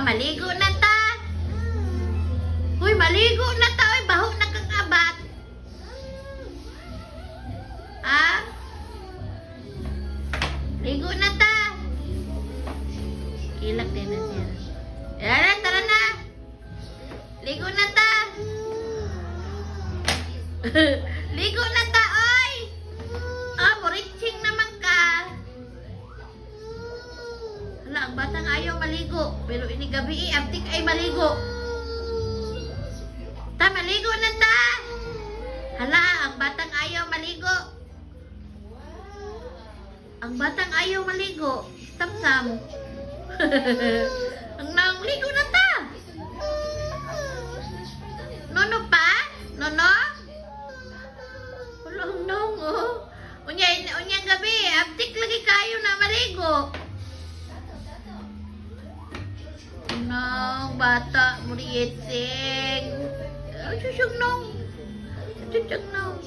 Maligo na ta. Uy, maligo na ta. Uy, baho na kang abat. Ah? Ligo na ta. Kilak din na siya. Tara na. Ligo na ta. Ligo na ta, oy. Muritsing naman ka. Hala, ang batang ayaw maligo. Pero ini gabi abtik ay maligo. Ta, maligo na ta. Hala, ang batang ayaw maligo. Ang batang ayaw maligo. Tamsam. Ang ligo na ta. Nono pa? Nono? Walang nong, oh. Unyang gabi, abtik lagi kayo na maligo. Nong, bata, murietsing. Susug nong. Susug nong.